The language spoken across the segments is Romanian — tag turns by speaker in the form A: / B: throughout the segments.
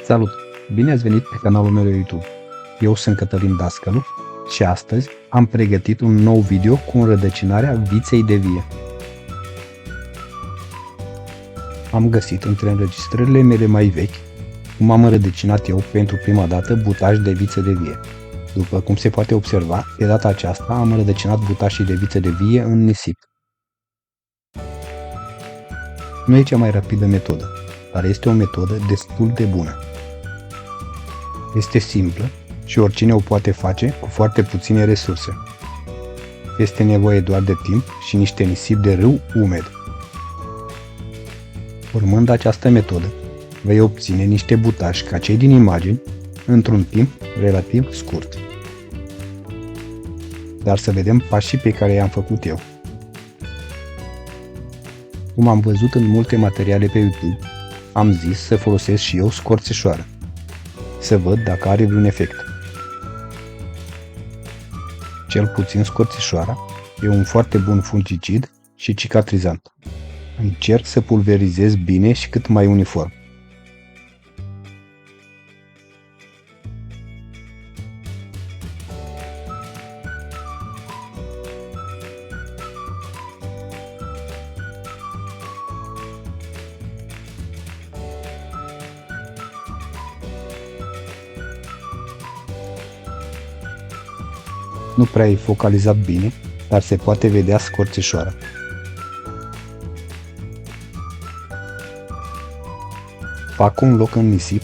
A: Salut! Bine ați venit pe canalul meu de YouTube. Eu sunt Cătălin Dascălu și astăzi am pregătit un nou video cu înrădăcinarea viței de vie. Am găsit între înregistrările mele mai vechi cum am înrădăcinat eu pentru prima dată butași de viță de vie. După cum se poate observa, de data aceasta am înrădăcinat butașii de viță de vie în nisip. Nu e cea mai rapidă metodă, dar este o metodă destul de bună. Este simplă și oricine o poate face cu foarte puține resurse. Este nevoie doar de timp și niște nisip de râu umed. Urmând această metodă, vei obține niște butași ca cei din imagini într-un timp relativ scurt. Dar să vedem pașii pe care i-am făcut eu. Cum am văzut în multe materiale pe YouTube, am zis să folosesc și eu scorțișoară. Să văd dacă are vreun efect. Cel puțin scorțișoara e un foarte bun fungicid și cicatrizant. Încerc să pulverizez bine și cât mai uniform. Nu prea e focalizat bine, dar se poate vedea scorțișoara. Fac un loc în nisip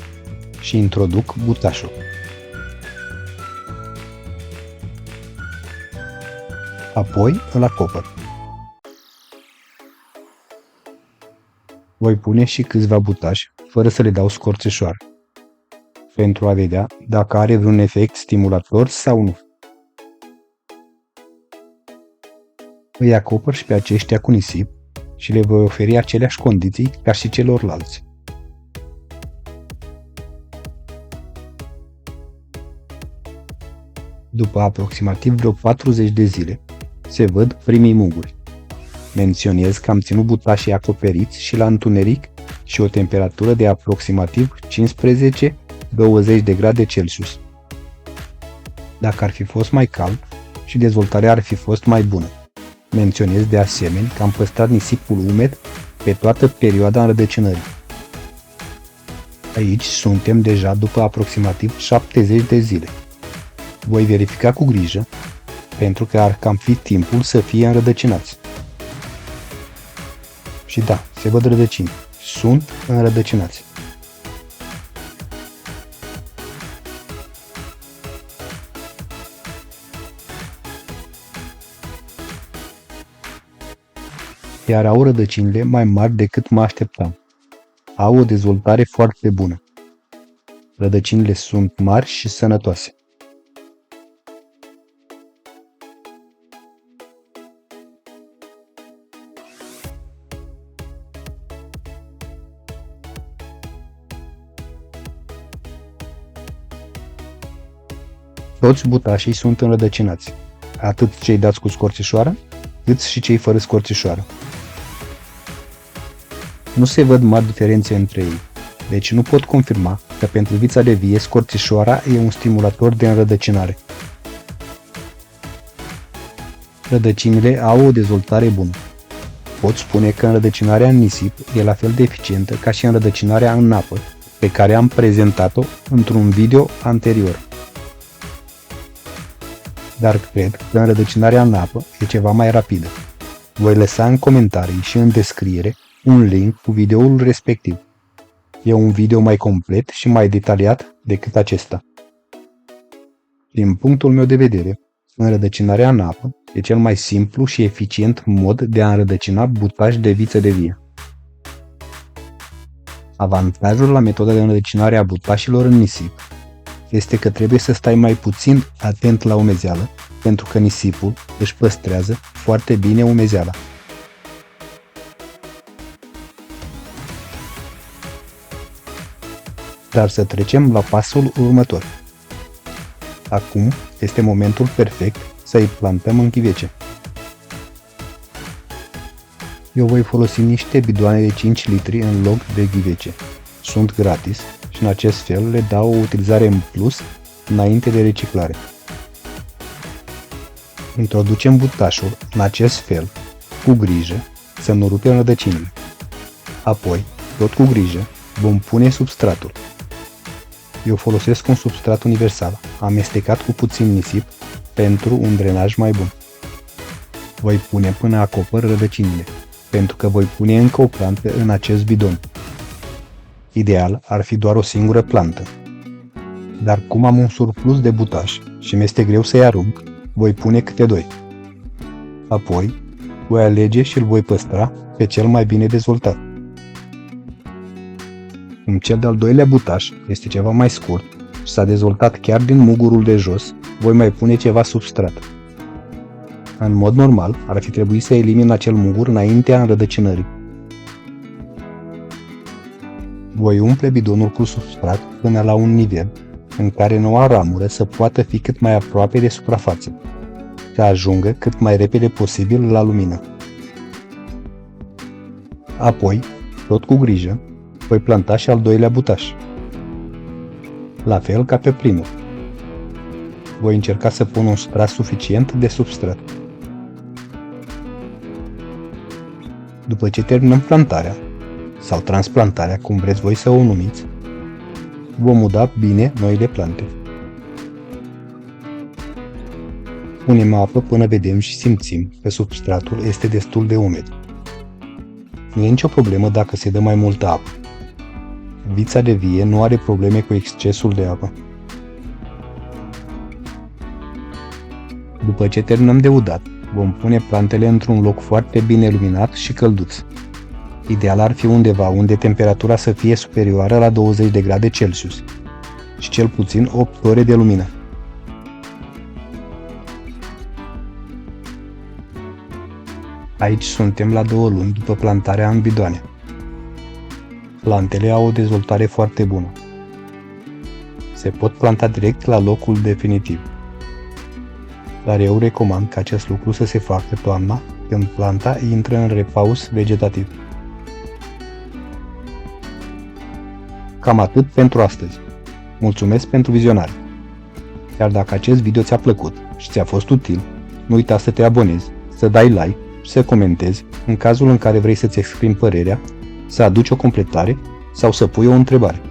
A: și introduc butașul. Apoi îl acopăr. Voi pune și câțiva butași, fără să le dau scorțișoară, pentru a vedea dacă are vreun efect stimulator sau nu. Îi acopăr și pe aceștia cu nisip și le voi oferi aceleași condiții ca și celorlalți. După aproximativ vreo 40 de zile, se văd primii muguri. Menționez că am ținut butașii acoperiți și la întuneric și o temperatură de aproximativ 15-20 de grade Celsius. Dacă ar fi fost mai cald, și dezvoltarea ar fi fost mai bună. Menționez de asemenea că am păstrat nisipul umed pe toată perioada înrădăcinării. Aici suntem deja după aproximativ 70 de zile. Voi verifica cu grijă, pentru că ar cam fi timpul să fie înrădăcinați. Și da, se văd rădăcini. Sunt înrădăcinați. Iar au rădăcinile mai mari decât mă așteptam. Au o dezvoltare foarte bună. Rădăcinile sunt mari și sănătoase. Toți butașii sunt înrădăcinați, atât cei dați cu scorțișoară, cât și cei fără scorțișoară. Nu se văd mari diferențe între ei, deci nu pot confirma că pentru vița de vie scorțișoara e un stimulator de înrădăcinare. Rădăcinile au o dezvoltare bună. Pot spune că înrădăcinarea în nisip e la fel de eficientă ca și înrădăcinarea în apă, pe care am prezentat-o într-un video anterior. Dar cred că înrădăcinarea în apă e ceva mai rapidă. Voi lăsa în comentarii și în descriere un link cu videoul respectiv. E un video mai complet și mai detaliat decât acesta. Din punctul meu de vedere, înrădăcinarea în apă e cel mai simplu și eficient mod de a înrădăcina butași de viță de vie. Avantajul la metoda de înrădăcinare a butașilor în nisip este că trebuie să stai mai puțin atent la umezeală, pentru că nisipul își păstrează foarte bine umezeala. Dar să trecem la pasul următor. Acum este momentul perfect să îi plantăm în ghivece. Eu voi folosi niște bidoane de 5 litri în loc de ghivece. Sunt gratis și în acest fel le dau o utilizare în plus înainte de reciclare. Introducem butașul în acest fel, cu grijă, să nu rupem rădăcinile. Apoi, tot cu grijă, vom pune substratul. Eu folosesc un substrat universal, amestecat cu puțin nisip, pentru un drenaj mai bun. Voi pune până acopăr rădăcinile, pentru că voi pune încă o plantă în acest bidon. Ideal ar fi doar o singură plantă. Dar cum am un surplus de butaș și mi-este greu să-i arunc, voi pune câte 2. Apoi, voi alege și îl voi păstra pe cel mai bine dezvoltat. Cum cel de-al doilea butaș este ceva mai scurt și s-a dezvoltat chiar din mugurul de jos, voi mai pune ceva substrat. În mod normal, ar fi trebuit să elimin acel mugur înaintea înrădăcinării. Voi umple bidonul cu substrat până la un nivel în care noua ramură să poată fi cât mai aproape de suprafață, să ajungă cât mai repede posibil la lumină. Apoi, tot cu grijă, voi planta și al doilea butaș. La fel ca pe primul. Voi încerca să pun un strat suficient de substrat. După ce terminăm plantarea, sau transplantarea, cum vreți voi să o numiți, vom uda bine noile plante. Punem apă până vedem și simțim că substratul este destul de umed. Nu e nicio problemă dacă se dă mai multă apă. Vița de vie nu are probleme cu excesul de apă. După ce terminăm de udat, vom pune plantele într-un loc foarte bine luminat și călduț. Ideal ar fi undeva unde temperatura să fie superioară la 20 de grade Celsius și cel puțin 8 ore de lumină. Aici suntem la 2 luni după plantarea în bidoane. Plantele au o dezvoltare foarte bună. Se pot planta direct la locul definitiv. Dar eu recomand ca acest lucru să se facă toamna, când planta intră în repaus vegetativ. Cam atât pentru astăzi. Mulțumesc pentru vizionare. Iar dacă acest video ți-a plăcut și ți-a fost util, nu uita să te abonezi, să dai like și să comentezi în cazul în care vrei să-ți exprimi părerea, să aduci o completare sau să pui o întrebare.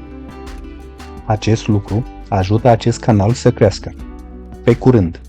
A: Acest lucru ajută acest canal să crească. Pe curând!